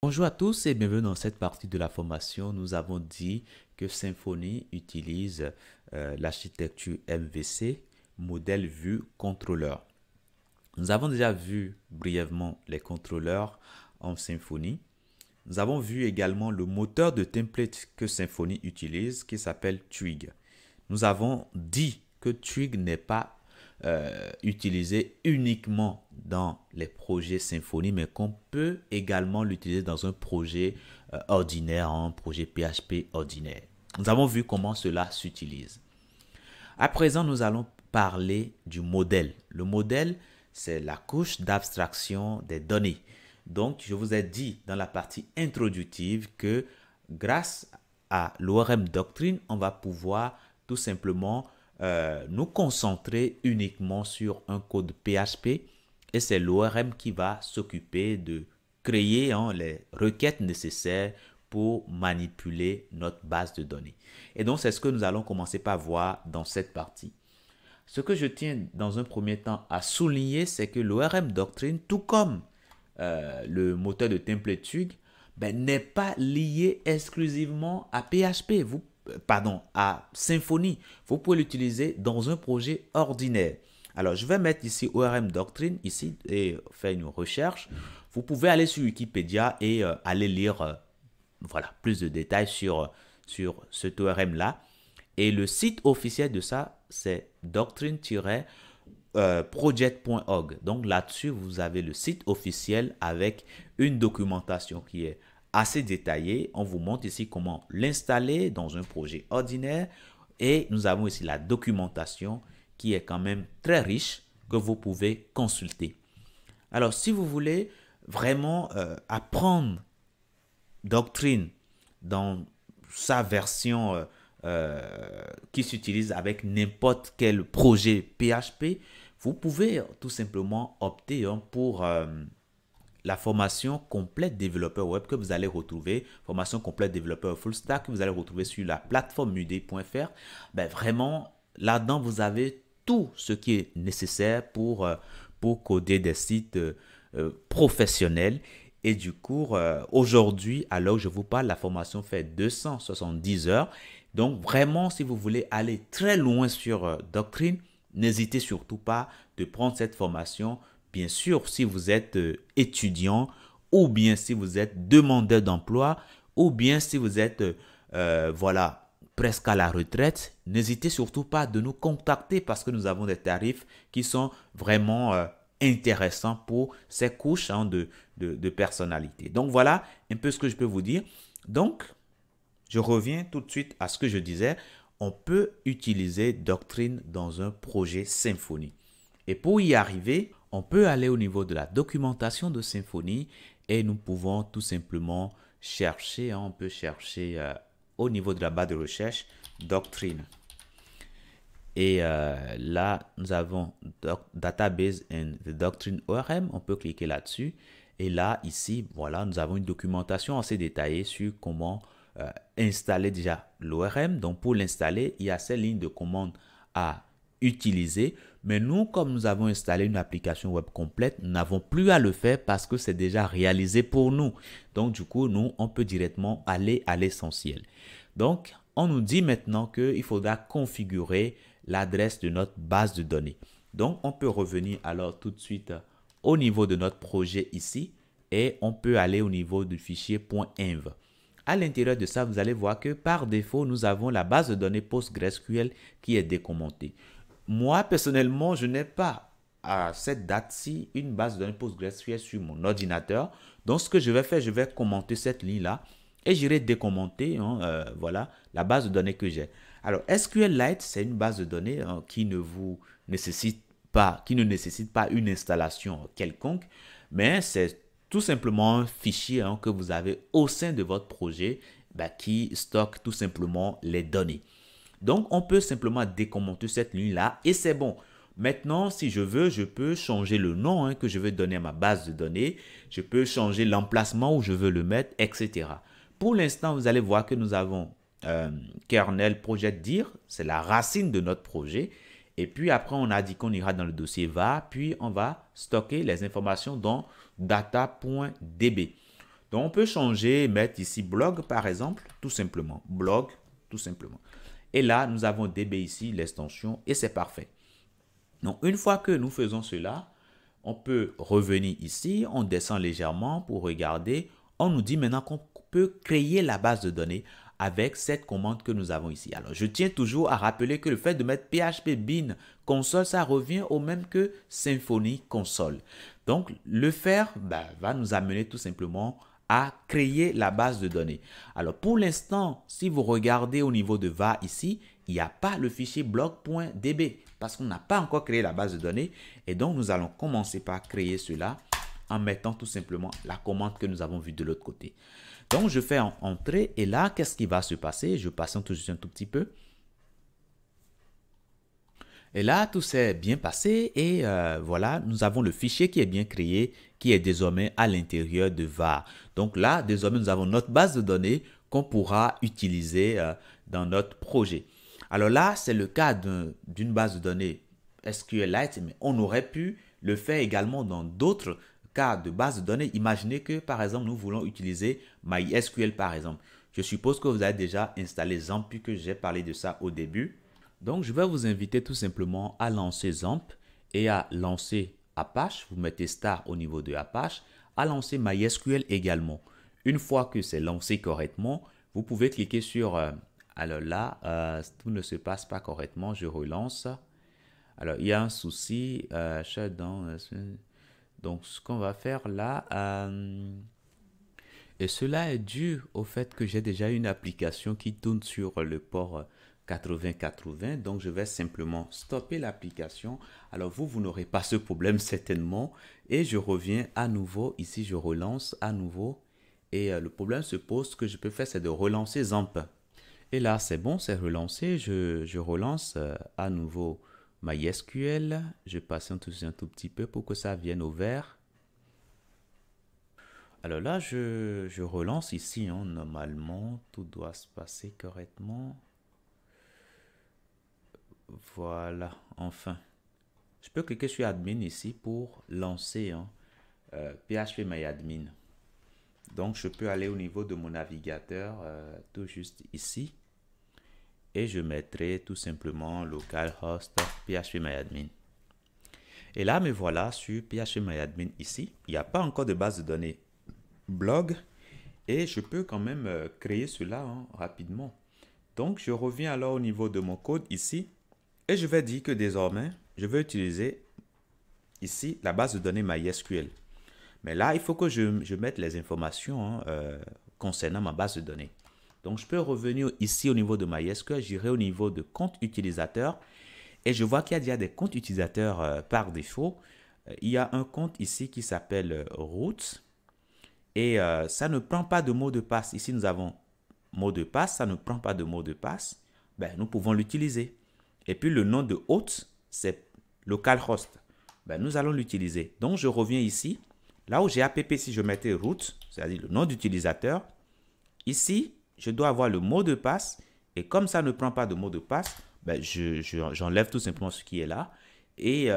Bonjour à tous et bienvenue dans cette partie de la formation. Nous avons dit que Symfony utilise l'architecture MVC, modèle vue contrôleur. Nous avons déjà vu brièvement les contrôleurs en Symfony. Nous avons vu également le moteur de template que Symfony utilise qui s'appelle Twig. Nous avons dit que Twig n'est pas utilisé uniquement dans les projets Symfony, mais qu'on peut également l'utiliser dans un projet ordinaire, un projet PHP ordinaire. Nous avons vu comment cela s'utilise. À présent, nous allons parler du modèle. Le modèle, c'est la couche d'abstraction des données. Donc, je vous ai dit dans la partie introductive que grâce à l'ORM Doctrine, on va pouvoir tout simplement nous concentrer uniquement sur un code PHP et c'est l'ORM qui va s'occuper de créer les requêtes nécessaires pour manipuler notre base de données. Et donc, c'est ce que nous allons commencer par voir dans cette partie. Ce que je tiens dans un premier temps à souligner, c'est que l'ORM Doctrine, tout comme le moteur de template Twig, n'est pas lié exclusivement à PHP. À Symfony. Vous pouvez l'utiliser dans un projet ordinaire. Alors, je vais mettre ici ORM Doctrine ici et faire une recherche. Vous pouvez aller sur Wikipédia et aller lire plus de détails sur cet ORM-là. Et le site officiel de ça, c'est doctrine-project.org. Donc là-dessus, vous avez le site officiel avec une documentation qui est assez détaillée. On vous montre ici comment l'installer dans un projet ordinaire. Et nous avons ici la documentation qui est quand même très riche que vous pouvez consulter. Alors, si vous voulez vraiment apprendre Doctrine dans sa version qui s'utilise avec n'importe quel projet PHP, vous pouvez tout simplement opter pour la formation complète développeur web que vous allez retrouver, formation complète développeur full stack que vous allez retrouver sur la plateforme udemy.fr. Vraiment, là-dedans, vous avez tout ce qui est nécessaire pour coder des sites professionnels. Et du coup, aujourd'hui, à l'heure où je vous parle, la formation fait 270 heures. Donc, vraiment, si vous voulez aller très loin sur Doctrine, n'hésitez surtout pas de prendre cette formation. Bien sûr, si vous êtes étudiant ou bien si vous êtes demandeur d'emploi ou bien si vous êtes presque à la retraite, n'hésitez surtout pas de nous contacter parce que nous avons des tarifs qui sont vraiment intéressants pour ces couches de personnalité. Donc voilà un peu ce que je peux vous dire. Donc, je reviens tout de suite à ce que je disais. On peut utiliser Doctrine dans un projet Symfony. Et pour y arriver, on peut aller au niveau de la documentation de Symfony et nous pouvons tout simplement chercher, on peut chercher au niveau de la barre de recherche Doctrine. Et là, nous avons Database and the Doctrine ORM. On peut cliquer là-dessus. Et là, ici, voilà, nous avons une documentation assez détaillée sur comment installer déjà l'ORM. Donc, pour l'installer, il y a ces lignes de commande à utiliser. Mais nous, comme nous avons installé une application web complète, nous n'avons plus à le faire parce que c'est déjà réalisé pour nous. Donc, du coup, nous, on peut directement aller à l'essentiel. Donc, on nous dit maintenant qu'il faudra configurer l'adresse de notre base de données. Donc, on peut revenir alors tout de suite au niveau de notre projet ici et on peut aller au niveau du fichier .env. À l'intérieur de ça, vous allez voir que par défaut, nous avons la base de données PostgreSQL qui est décommentée. Moi, personnellement, je n'ai pas à cette date-ci une base de données PostgreSQL sur mon ordinateur. Donc, ce que je vais faire, je vais commenter cette ligne-là et j'irai décommenter la base de données que j'ai. Alors, SQLite, c'est une base de données qui ne nécessite pas une installation quelconque, mais c'est tout simplement un fichier que vous avez au sein de votre projet qui stocke tout simplement les données. Donc, on peut simplement décommenter cette ligne-là et c'est bon. Maintenant, si je veux, je peux changer le nom que je veux donner à ma base de données. Je peux changer l'emplacement où je veux le mettre, etc. Pour l'instant, vous allez voir que nous avons kernel project dir, c'est la racine de notre projet. Et puis après, on a dit qu'on ira dans le dossier var, puis on va stocker les informations dans data.db. Donc, on peut changer, mettre ici blog, par exemple, tout simplement. Blog, tout simplement. Et là, nous avons DB ici, l'extension, et c'est parfait. Donc, une fois que nous faisons cela, on peut revenir ici, on descend légèrement pour regarder. On nous dit maintenant qu'on peut créer la base de données avec cette commande que nous avons ici. Alors, je tiens toujours à rappeler que le fait de mettre PHP bin console, ça revient au même que Symfony console. Donc, le faire va nous amener tout simplement à créer la base de données. Alors, pour l'instant, si vous regardez au niveau de var ici, il n'y a pas le fichier blog.db parce qu'on n'a pas encore créé la base de données. Et donc, nous allons commencer par créer cela en mettant tout simplement la commande que nous avons vue de l'autre côté. Donc, je fais entrer et là, qu'est-ce qui va se passer? Je patiente juste un tout petit peu. Et là, tout s'est bien passé et voilà, nous avons le fichier qui est bien créé, qui est désormais à l'intérieur de var. Donc là, désormais, nous avons notre base de données qu'on pourra utiliser dans notre projet. Alors là, c'est le cas d'une base de données SQLite, mais on aurait pu le faire également dans d'autres cas de base de données. Imaginez que, par exemple, nous voulons utiliser MySQL, par exemple. Je suppose que vous avez déjà installé XAMPP, puisque j'ai parlé de ça au début. Donc, je vais vous inviter tout simplement à lancer XAMPP et à lancer Apache. Vous mettez star au niveau de Apache, à lancer MySQL également. Une fois que c'est lancé correctement, vous pouvez cliquer sur... alors là, tout ne se passe pas correctement. Je relance. Alors, il y a un souci. Shutdown. Donc, ce qu'on va faire là... et cela est dû au fait que j'ai déjà une application qui tourne sur le port 8080. Donc, je vais simplement stopper l'application. Alors, vous n'aurez pas ce problème certainement. Et je reviens à nouveau. Ici, je relance à nouveau. Et le problème se pose. Ce que je peux faire, c'est de relancer XAMPP. Et là, c'est bon, c'est relancé. Je relance à nouveau MySQL. Je patiente aussi un tout petit peu pour que ça vienne au vert. Alors là, je relance ici. Hein. Normalement, tout doit se passer correctement. Voilà, enfin. Je peux cliquer sur Admin ici pour lancer PHPMyAdmin. Donc, je peux aller au niveau de mon navigateur, tout juste ici. Et je mettrai tout simplement localhost PHPMyAdmin. Et là, me voilà sur PHPMyAdmin ici. Il n'y a pas encore de base de données blog. Et je peux quand même créer cela rapidement. Donc, je reviens alors au niveau de mon code ici. Et je vais dire que désormais, je vais utiliser ici la base de données MySQL. Mais là, il faut que je mette les informations concernant ma base de données. Donc, je peux revenir ici au niveau de MySQL. J'irai au niveau de compte utilisateur. Et je vois qu'il y a déjà des comptes utilisateurs par défaut. Il y a un compte ici qui s'appelle root. Et ça ne prend pas de mot de passe. Ici, nous avons mot de passe. Ça ne prend pas de mot de passe. Ben, nous pouvons l'utiliser. Et puis, le nom de hôte, c'est localhost. Ben, nous allons l'utiliser. Donc, je reviens ici. Là où j'ai app, si je mettais root, c'est-à-dire le nom d'utilisateur, ici, je dois avoir le mot de passe. Et comme ça ne prend pas de mot de passe, ben, j'enlève tout simplement ce qui est là. Et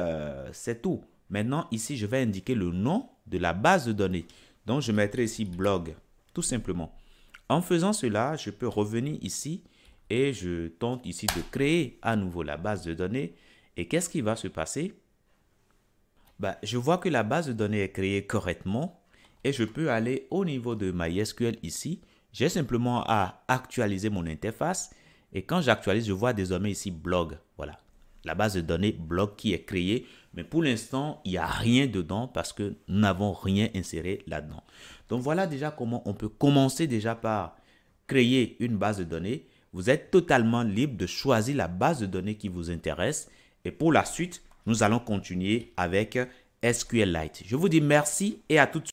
c'est tout. Maintenant, ici, je vais indiquer le nom de la base de données. Donc, je mettrai ici blog, tout simplement. En faisant cela, je peux revenir ici et je tente ici de créer à nouveau la base de données. Et qu'est-ce qui va se passer? Ben, je vois que la base de données est créée correctement et je peux aller au niveau de MySQL ici. J'ai simplement à actualiser mon interface et quand j'actualise, je vois désormais ici blog. Voilà, la base de données blog qui est créée. Mais pour l'instant, il n'y a rien dedans parce que nous n'avons rien inséré là-dedans. Donc voilà déjà comment on peut commencer déjà par créer une base de données. Vous êtes totalement libre de choisir la base de données qui vous intéresse. Et pour la suite, nous allons continuer avec SQLite. Je vous dis merci et à tout de suite.